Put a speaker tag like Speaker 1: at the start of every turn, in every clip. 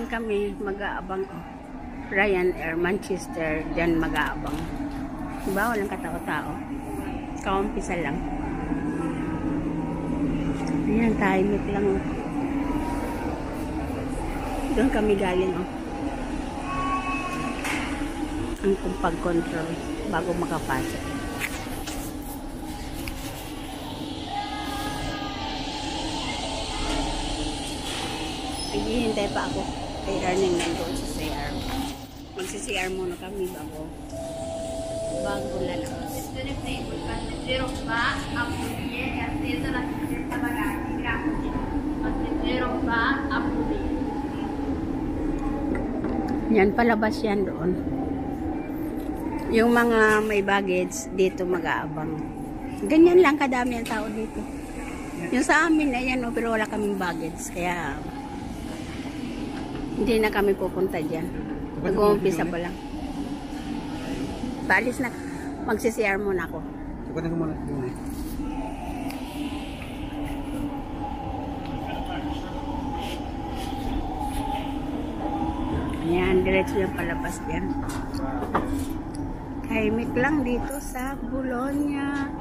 Speaker 1: kami mag-aabang. Ryanair, Manchester, dyan mag-aabang. Diba? Walang katao-tao. Kaumpisa lang. Ayan, tahimik lang. Doon kami galing. Ang pag-control bago makapasok. Naghihintay pa ako kay Erning nandoon sa CR. Magsi-CR muna kami bago lalabas. Yan, palabas yan doon. Yung mga may baggage dito mag-aabang. Ganyan lang kadami ang tao dito. Yung sa amin ayan, pero wala kaming baggage kaya hindi na kami pupunta dyan. Nag-uumpisa pa lang. Balis na. Magsi-CR muna ako.
Speaker 2: Sukutin ko muna.
Speaker 1: Ayan, diretso yung palabas dyan. Tahimik lang dito sa Bologna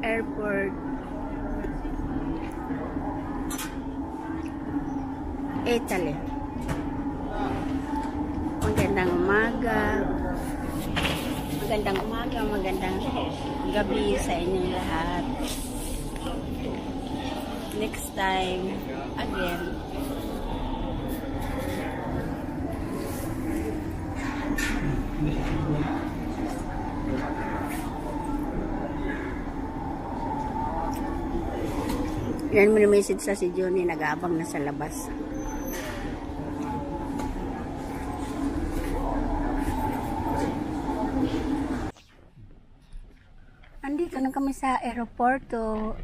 Speaker 1: Airport. Italy. Magandang umaga. Magandang umaga, magandang gabi sa inyong lahat. Next time, again. Yan, may message sa si Johnny, nag-aabang na sa labas. Andito na kami sa aeroporto.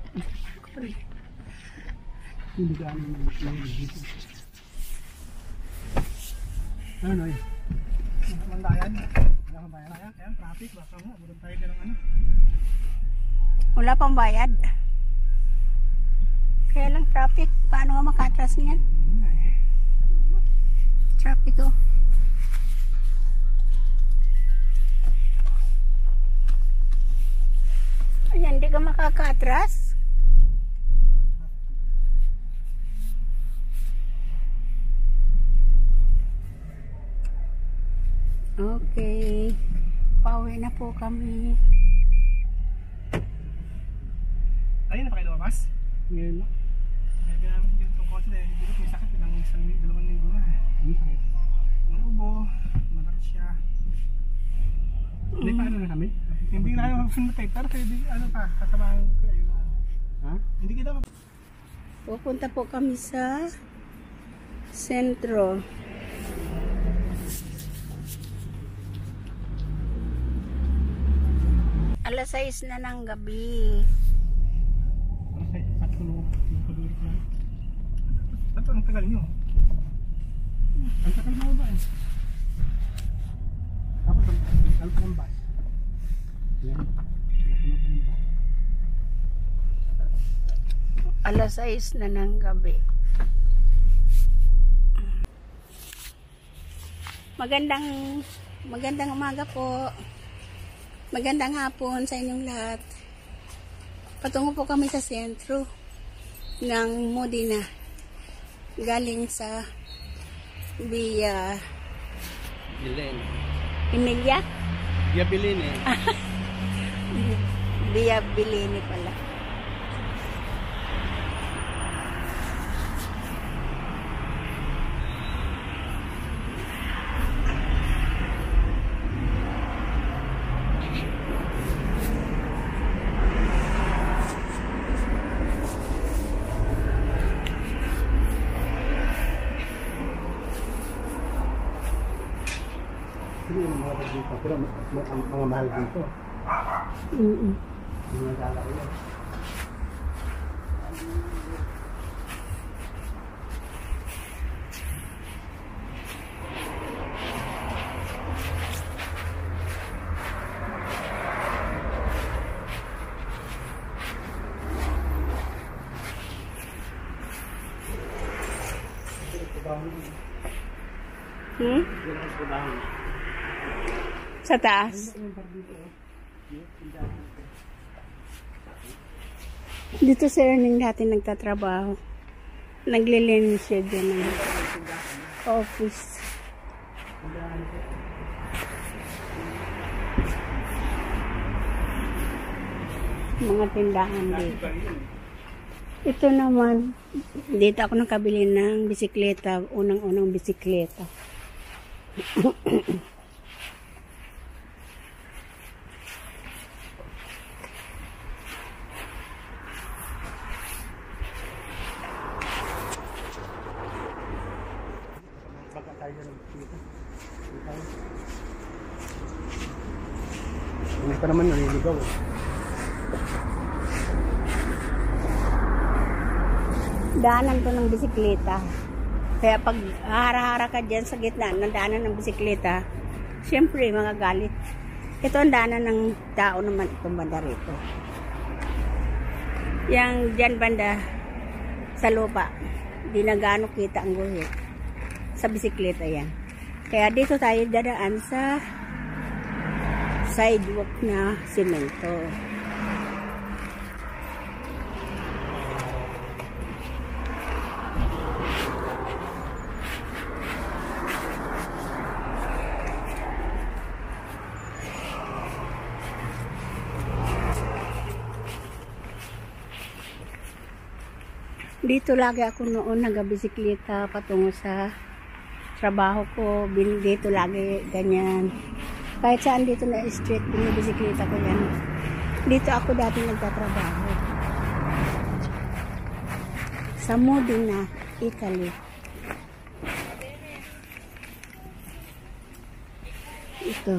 Speaker 2: Hindi ka ano dito. Ano eh? Mandayan. Wala kang bayan. Kaya traffic. Baka mo. Bulan tayo din ng ano.
Speaker 1: Wala pang bayad. Kaya lang traffic. Paano nga makatras niyan? Traffic oh. Ayan, di ka makakatras. Okay. Pauwi na po kami.
Speaker 2: Ayun na pa kayo lumabas? Ngayon na. Kaya ginamit yung tungkot na hindi ko may sakit ng isang dalawang linggo na. Ang sakit. Ang ubo. Malaki siya. Hindi pa ano na kami? Hindi na kayo mapunta pero pwede ano pa. Kasamahan ko kayo. Ha? Hindi kita pa.
Speaker 1: Pupunta po kami sa sentro. Alas 6 na ng gabi.
Speaker 2: Ang tagal nyo. Ang tagal mo ba eh? Tapos ang tagal bus. Yan.
Speaker 1: Alas 6 na ng gabi. Magandang umaga po. Magandang hapon sa inyong lahat. Patungo po kami sa sentro ng Modena. Galing sa Via
Speaker 2: Belen.
Speaker 1: Emilia?
Speaker 2: Via Belen eh.
Speaker 1: Via Bellini pala.
Speaker 2: Hindi yung mga dito, pero ang mga mahal dito. Mga dala ko yan.
Speaker 1: Hmm? Sa taas. Dito si Erning dati nagtatrabaho. Naglilinis siya dyan ng office. Mga tindahan dito. Ito naman, dito ako nakabili ng bisikleta, unang-unang bisikleta.
Speaker 2: Hindi pa naman naliligaw.
Speaker 1: Daanan to ng bisikleta. Kaya pag hara-hara ka dyan sa gitna ng daanan ng bisikleta, syempre magagalit. Ito ang daanan ng tao naman itong banda rito. Yang dyan banda sa lupa, di na gaano kita ang guhit. Sa bisikleta yan. Kaya dito tayo dadaan sa sidewalk na simento. Dito lagi ako noon nagabisikleta patungo sa trabaho ko. Dito lagi ganyan. Kahit saan dito na street, binibisikleta ko yan. Dito ako dati nagtatrabaho. Sa Modena, Italy. Ito.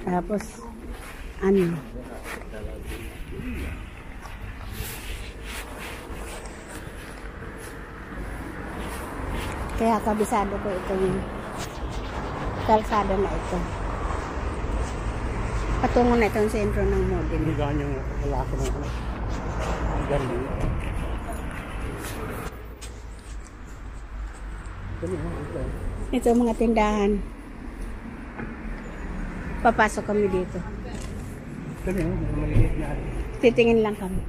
Speaker 1: Tapos, ano? Kaya kabisado ko itong kalsada na ito. Patungo na itong sentro ng Modena.
Speaker 2: Hindi ganyang lalaki ng ano. Galing.
Speaker 1: Ito mga tindahan. Papasok kami dito.
Speaker 2: Galing, maliit na.
Speaker 1: Titingin lang kami.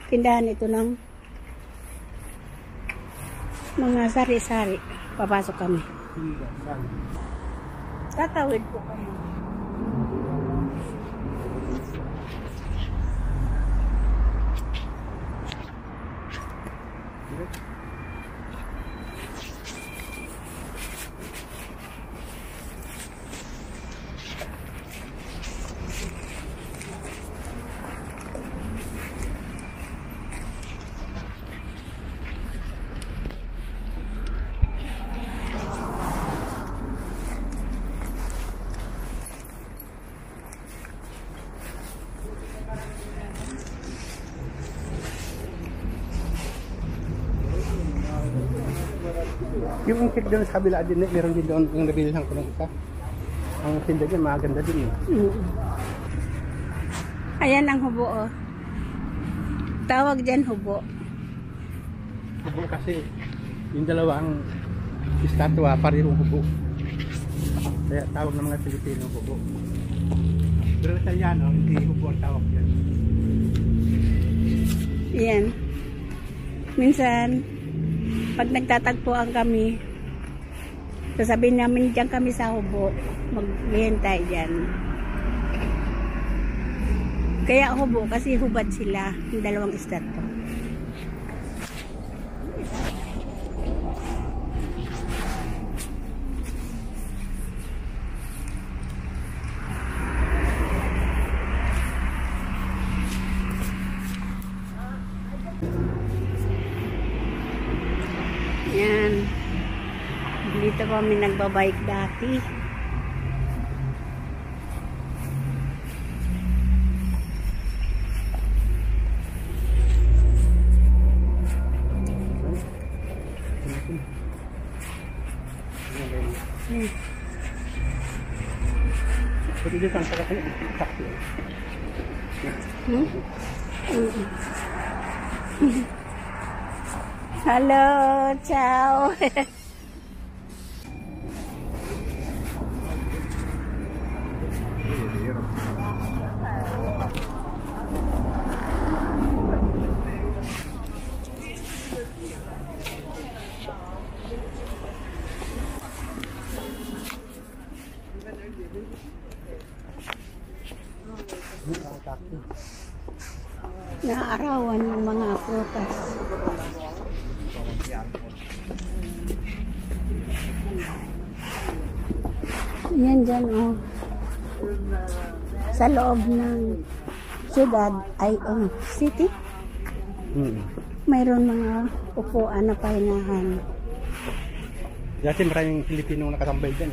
Speaker 1: Tindahan ito ng mga sari-sari. Papasok kami. Tatawid po kami.
Speaker 2: Yung inkit doon sa kabila din, meron din doon yung nabilihan ko ng isa. Ang tinda dyan, maganda din eh.
Speaker 1: Ayan ang hubo, oh. Tawag dyan hubo.
Speaker 2: Hubo kasi yung dalawang estatwa parehong hubo. Kaya tawag ng mga Pilipino hubo. Pero sa Italiano, hindi hubo ang tawag yan.
Speaker 1: Yan. Minsan, pag nagtatagpuan kami, sasabihin namin dyan kami sa hubo, maghihintay dyan. Kaya hubo kasi hubad sila, yung dalawang estatwa. Yan. Dito kami nagbabike dati.
Speaker 2: Pwede dito ang sakit.
Speaker 1: Hello, ciao. Naarawan ng mga prutas. Yan dyan, oh. Sa loob ng syudad ay, city. Mayroon mga upuan na pahingahan.
Speaker 2: Dati maraming Pilipinong nakatambay dyan.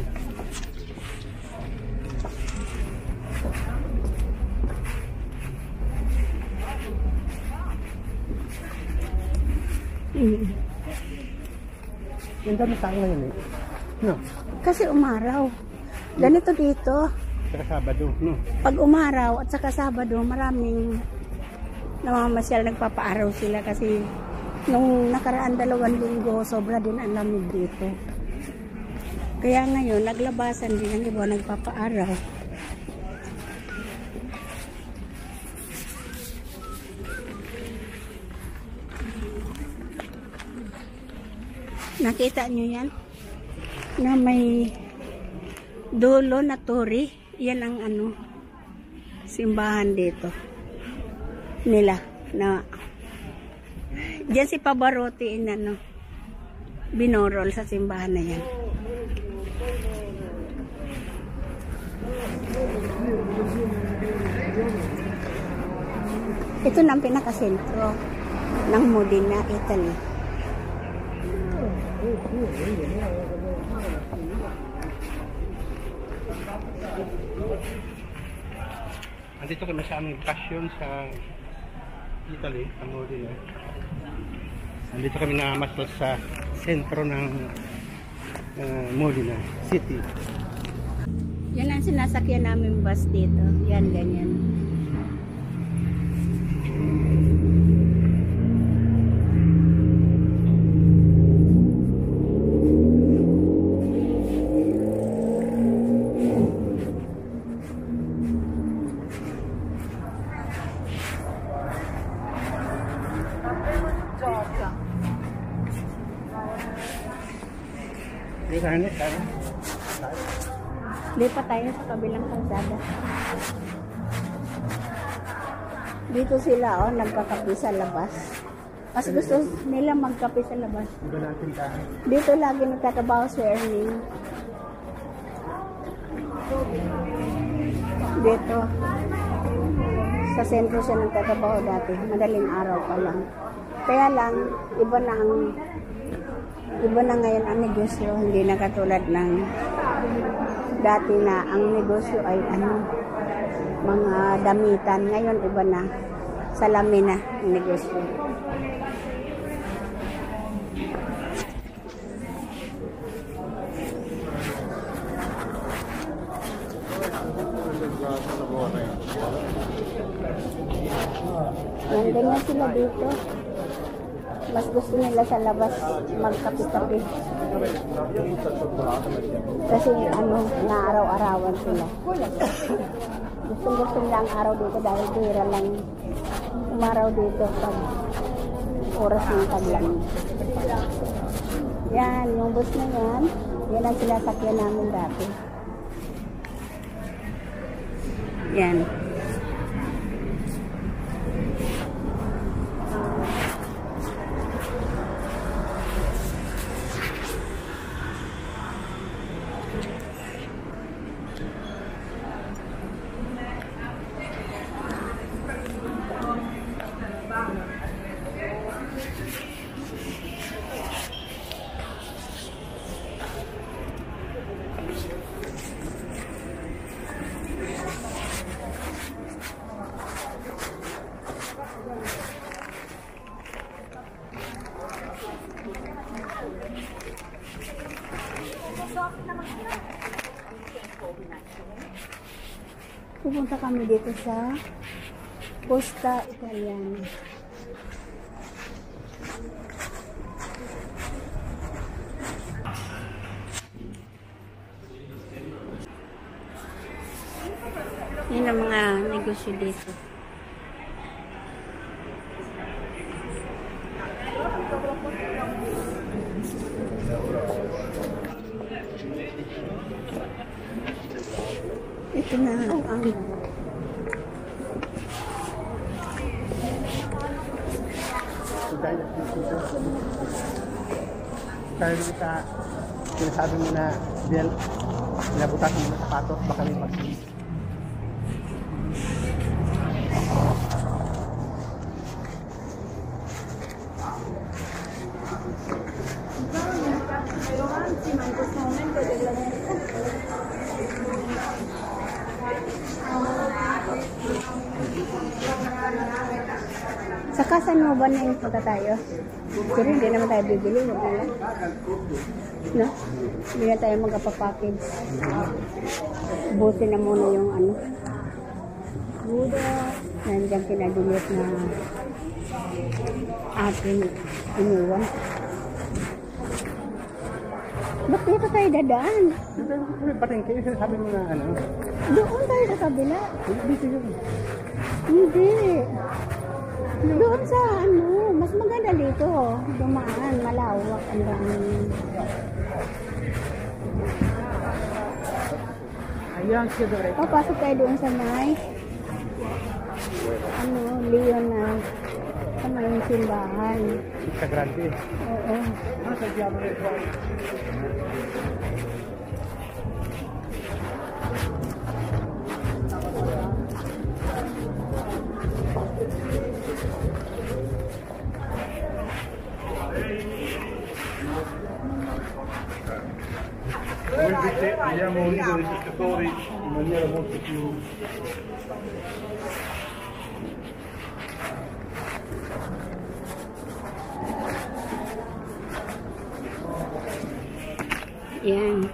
Speaker 2: Yung dami tao ngayon eh. No?
Speaker 1: Kasi umaraw. Ganito dito.
Speaker 2: Saka Sabado, no?
Speaker 1: Pag umaraw at saka Sabado, maraming namamasyal, nagpapaaraw sila kasi nung nakaraan 2 linggo, sobra din ang lamig dito. Kaya ngayon, naglabasan din ang iba, nagpapaaraw. Nakita nyo yan? Na may dulo na turi. Yan ang simbahan dito nila. Na diyan si Pavarotti binorol sa simbahan na yan. Ito na ang pinakasentro ng Modena, Italy.
Speaker 2: Andito kami sa aming bakasyon sa Italy, sa Modena. Andito kami namamasal sa sentro ng Modena City.
Speaker 1: Yan ang sinasakyan namin bus dito. Yan, ganyan. Lipat tayo sa kabilang kalsada. Dito sila, nagkakape sa labas. Mas gusto nila magkape sa labas. Dito lagi nagtatrabaho si Ernie. Dito. Sa sentro siya nagtatrabaho dati. Madaling araw pa lang. Kaya lang, iba na ngayon ang negosyo. Hindi na katulad ng dati na ang negosyo ay mga damitan. Ngayon iba na, salamin na ang negosyo. Yan, ganyan sila dito. Mas gusto nila sa labas magkape-kape. Kasi naaraw-arawan sila. Gusto nila ang araw dito dahil bihira lang umaraw dito pag oras ng taglamig. Yan, yung bus na yan, yan ang sinasakyan namin dati. Yan. Pupunta kami dito sa Costa Italiana. Yan ang mga negosyo dito. Ito na ang
Speaker 2: Kaya doon sa sinasabi mo na bel, pinabutasan mo na sapatos, baka may pag-ibig.
Speaker 1: Saka saan mo ba na yung punta tayo? Pero hindi naman tayo bibili. No? Hindi na tayo magpapackage. Buti na muna yung ano. Buda. Nandiyan kinadulit na ating iniwan. Ba't dito tayo dadaan?
Speaker 2: Pating kayo, sinasabi mo na ano?
Speaker 1: Doon tayo sa kabila.
Speaker 2: Dito yun.
Speaker 1: Hindi. Doon sa ano, mas maganda dito. Dumaan, malawak. Ang dami.
Speaker 2: Ayan siya doon.
Speaker 1: Pasok tayo doon sa may ano, Leon na sa may simbahan.
Speaker 2: Sa Grande.
Speaker 1: Oo.
Speaker 2: Sa Diablo ito. Abbiamo unito i pescatori in maniera molto più
Speaker 1: Yan.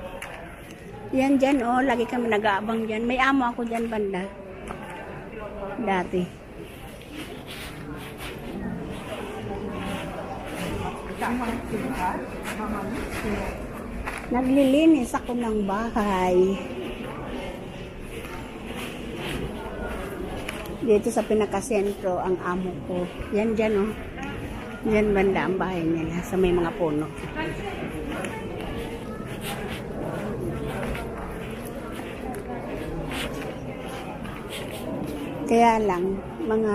Speaker 1: Yan dyan, oh. Lagi kami nag-aabang dyan. May amo ako dyan banda. Dati. Naglilinis ako ng bahay. Dito sa pinakasentro ang amo ko. Yan dyan, oh. Yan banda ang bahay nila sa may mga puno. Kaya lang, mga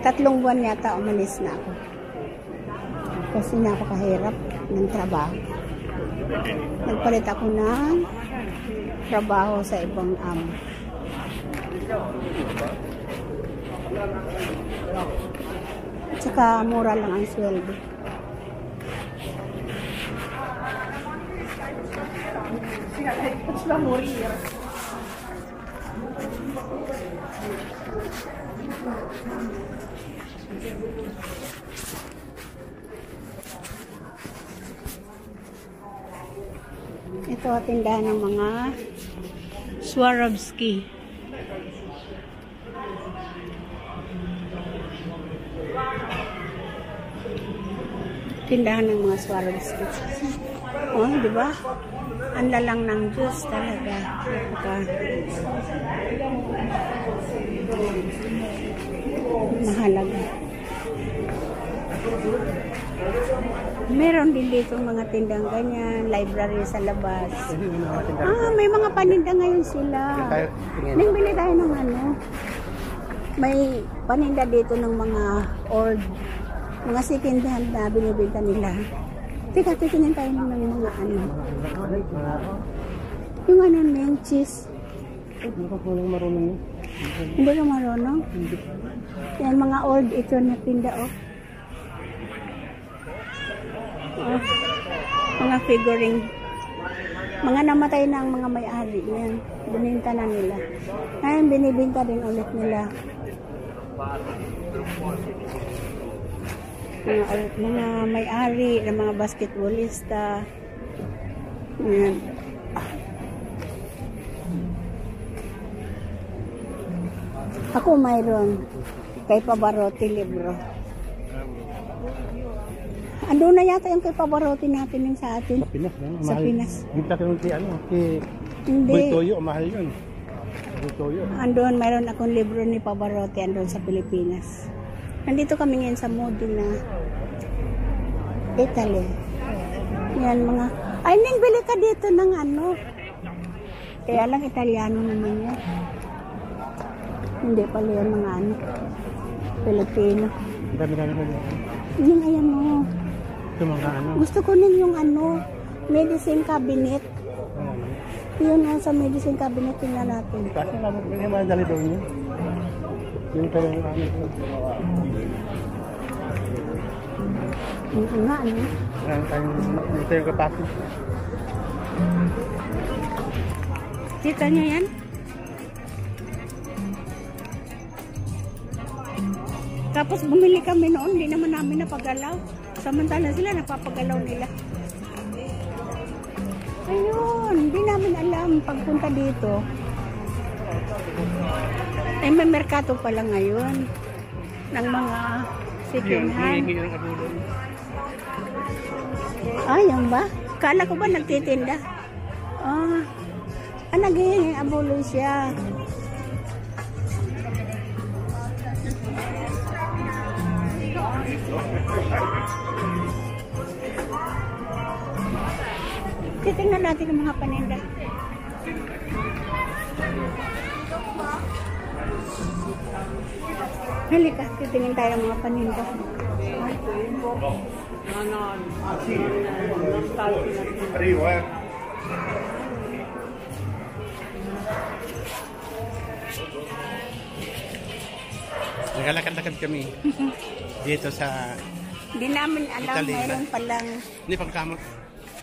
Speaker 1: 3 buwan yata umalis na ako. Kasi napakahirap ng trabaho. Nagpalit ako ng trabaho sa ibang amo. At saka mura lang ang sweldo. Ito tindahan ng mga Swarovski. Tindahan ng mga Swarovski. Oh, di ba? Ang lalang ng Diyos talaga. Mahalaga. Meron din dito mga tindang ganyan, library sa labas. May mga paninda ngayon sila. Bili tayo ng ano. May paninda dito ng mga old, mga second hand na binibenta nila. Teka, titingin tayo ng mga ano. Yung ano na yung cheese.
Speaker 2: Hindi ka marunong yun.
Speaker 1: Hindi ka marunong? Yan, mga old ito na tinda, oh. Oh, mga figuring. Mga namatay na ang mga may-ari. Yan, bininta na nila. Ngayon, binibinta din ulit nila. Mga may-ari ng mga basketballista. Yan. Ako mayroon kay Pavarotti libro. Ando na yata yung kay Pavarotti natin yung sa atin.
Speaker 2: Sa Pinas,
Speaker 1: sa Pinas.
Speaker 2: Hindi ka
Speaker 1: Hindi.
Speaker 2: Bultoyo, mahal yun. Bultoyo.
Speaker 1: Andun, mayroon akong libro ni Pavarotti andun sa Pilipinas. Nandito kami ngayon sa Modi na Italy. Yan mga... Ay, Ning, bili ka dito ng ano. Kaya lang Italiano naman yan. Hindi pala yung mga ano. Pilipino.
Speaker 2: Dami.
Speaker 1: Ning, ayan mo.
Speaker 2: Ito mga ano.
Speaker 1: Gusto ko nun yung ano, medicine cabinet. Yun ang sa medicine cabinet, tingnan natin.
Speaker 2: Kasi may madali daw niya. Yung talagang ano.
Speaker 1: Yung nga, ano?
Speaker 2: Ito yung kapatid.
Speaker 1: Kita nyo yan? Tapos bumili kami noon, hindi naman namin napagalaw. Samantala sila, napapagalaw nila. Ayun, hindi namin alam pagpunta dito. Ay, may merkato pala ngayon ng mga second hand. Yan ba? Kala ko ba nagtitinda? Naghihingi abuloy siya. Titingnan natin ang mga paninda. Halika, titingnan tayo ng mga paninda.
Speaker 2: Naglalakad-lakad kami dito sa
Speaker 1: Hindi namin alam,
Speaker 2: Italy,
Speaker 1: mayroon palang
Speaker 2: Hindi pagkamot.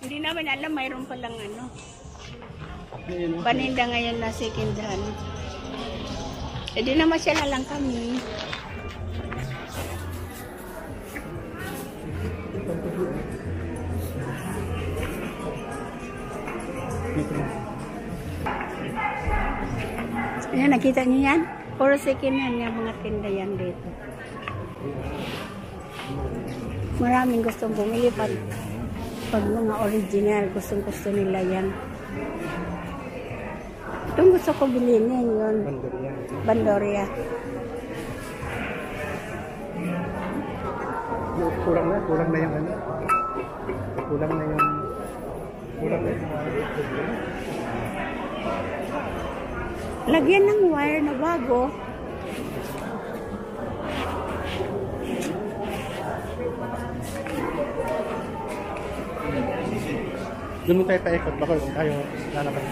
Speaker 1: Hindi namin alam, mayroon palang ano.
Speaker 2: Ayun,
Speaker 1: Paninda ngayon na second hand. Di na masyala lang kami. Ayan, nakita niyo yan? Puro second hand yung mga tinda yan dito. Maraming gustong bumili pag mga original, gustong-gusto nila yan. Itong gusto ko bilhin yun. Bandoria.
Speaker 2: Kulang na yung ano. Kulang na yung
Speaker 1: Lagyan ng wire na bago.
Speaker 2: Doon mo tayo paikot. Baka tayo lalabas.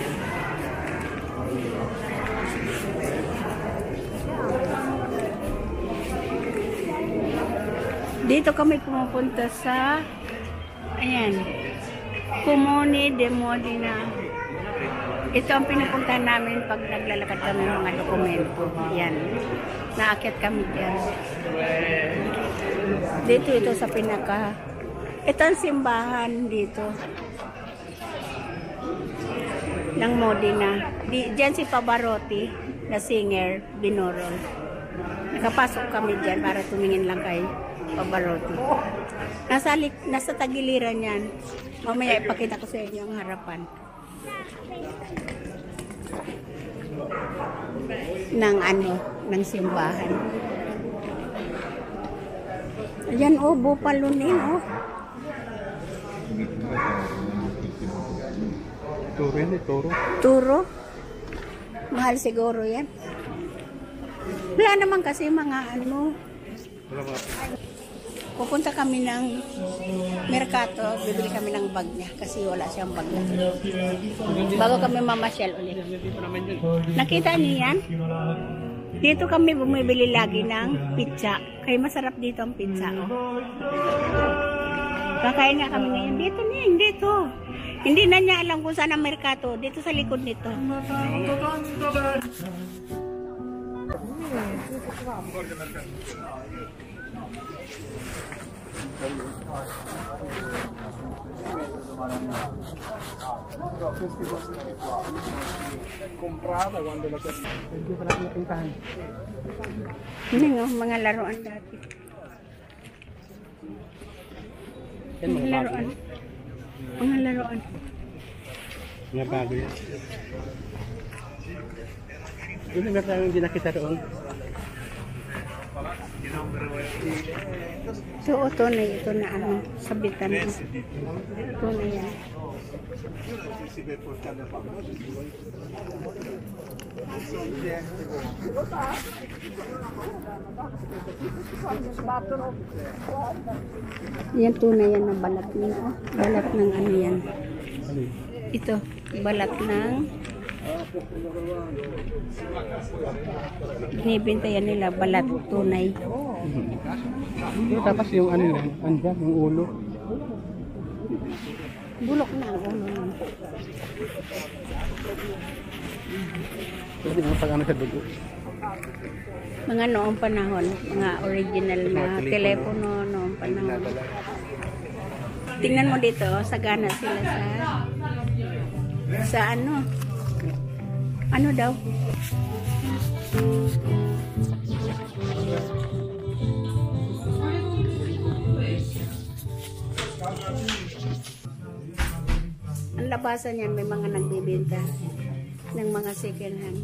Speaker 1: Dito kami pumupunta sa Comune de Modena. Ito ang pinupuntahan namin pag naglalakad kami ng mga dokumento. Yan. Naakyat kami dyan. Dito ito sa pinaka. Ito ang simbahan dito. Ng Modena. Diyan si Pavarotti na singer, binorol. Nakapasok kami dyan para tumingin lang kay Pavarotti. Nasa tagiliran yan. Mamaya ipakita ko sa inyo ang harapan. Ng simbahan. Ayan Bupalunin
Speaker 2: Turo yan turo.
Speaker 1: Turo? Mahal siguro yan. Wala naman kasi mga pupunta kami ng merkato, bibili kami ng bag niya kasi wala siyang bag na. Bago kami mamasyal ulit. Nakita niyo yan? Dito kami bumibili lagi ng pizza. Kaya masarap dito ang pizza. Kakain nga kami ngayon. Dito. Hindi na niya alam kung saan ang merkato. Dito sa likod nito.
Speaker 2: Comprada cuando lo que hindi pa natin napintahan.
Speaker 1: Hindi mga laruan dati. Mga laruan. Mga laruan.
Speaker 2: Mga bago yan. Doon nga tayo hindi nakita doon.
Speaker 1: So, tunay ito na ano, sabitan mo. Tunay yan. Yan tunay yan na balat niya. Oh. Balat ng ano yan. Ito, balat ng binibintayan nila balat tunay.
Speaker 2: Tapos yung ano yan, andyan, yung ulo.
Speaker 1: Bulok na ang ulo nun.
Speaker 2: Pwede mo pag ano sa dugo.
Speaker 1: Mga noong panahon, mga original na telepono noong panahon. Tingnan mo dito, sagana sila sa ano daw? Ang labasan yan, may mga nagbibenta ng mga second hand.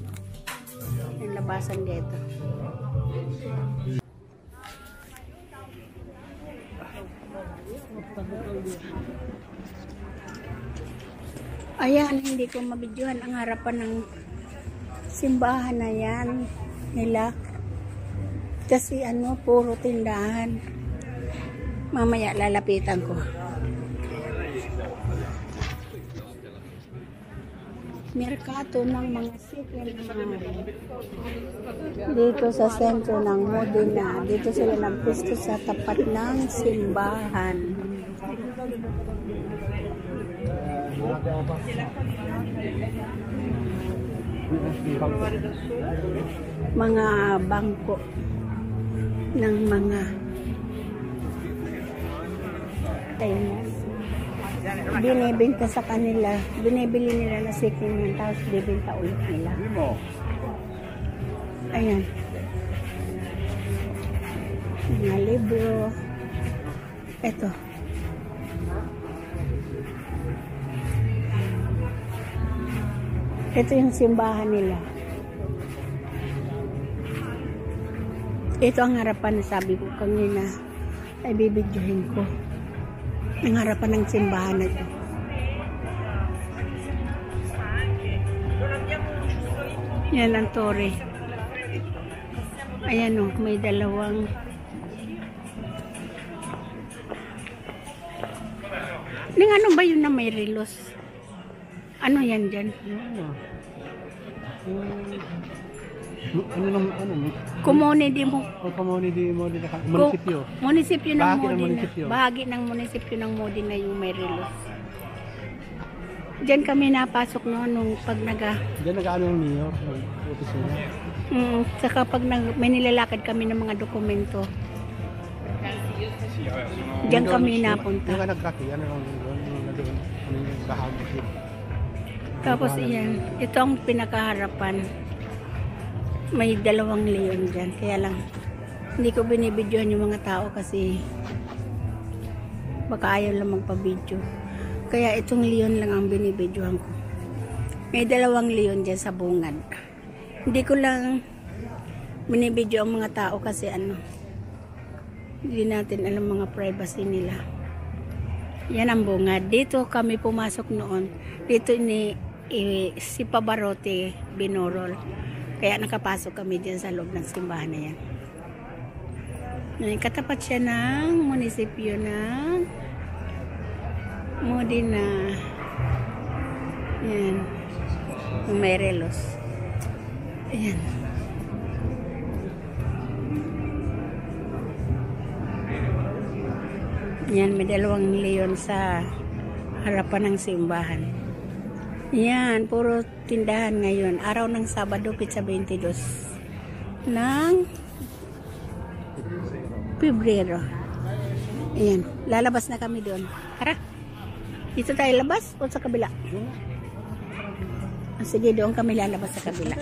Speaker 1: Ang labasan dito. Ayan, hindi ko mabidyohan ang harapan ng simbahan na yan nila. Kasi ano, puro tindahan. Mamaya lalapitan ko. Merkato ng mga second hand. Dito sa sentro ng Modena. Dito sila nagpusto sa tapat ng simbahan. Mga bangko ng mga binibenta sa kanila, binibili nila na second hand tapos bibenta ulit nila. Ayan, mga libro. Ito yung simbahan nila. Ito ang harapan na sabi ko kanina ay bibidyohin ko. Ang harapan ng simbahan na ito. Yan ang tore. Ayan o, may dalawang ano ba yun na may relos? Ano yan dyan? Komune di mo.
Speaker 2: Komune di mo. Munisipyo.
Speaker 1: Munisipyo ng Modena.
Speaker 2: Munisipyo.
Speaker 1: Bahagi ng munisipyo ng Modena yung may relos. Diyan kami napasok noon nung pag
Speaker 2: Diyan nag-ano yung mayor.
Speaker 1: Saka pag may nilalakad kami ng mga dokumento. Diyan kami napunta.
Speaker 2: Yung nag-raki, ano yung bahagi.
Speaker 1: Tapos iyan, ito ang pinakaharapan. May dalawang leon dyan. Kaya lang, hindi ko binibidyohan yung mga tao kasi baka ayaw lang magpa-video. Kaya itong leon lang ang binibidyohan ko. May dalawang leon dyan sa bungad. Hindi ko lang binibidyo ang mga tao kasi hindi natin alam mga privacy nila. Yan ang bungad. Dito kami pumasok noon. Dito si Pavarotti binorol. Kaya nakapasok kami dyan sa loob ng simbahan na yan. Katapat siya ng munisipyo ng Modena. Yan. May relos. Ayan. Yan, may dalawang leon sa harapan ng simbahan. Yan, puro tindahan ngayon. Araw ng Sabado, Pizza 22 ng Pebrero. Ayan, lalabas na kami doon. Tara, dito tayo labas o sa kabila? Sige, doon kami lalabas sa kabila.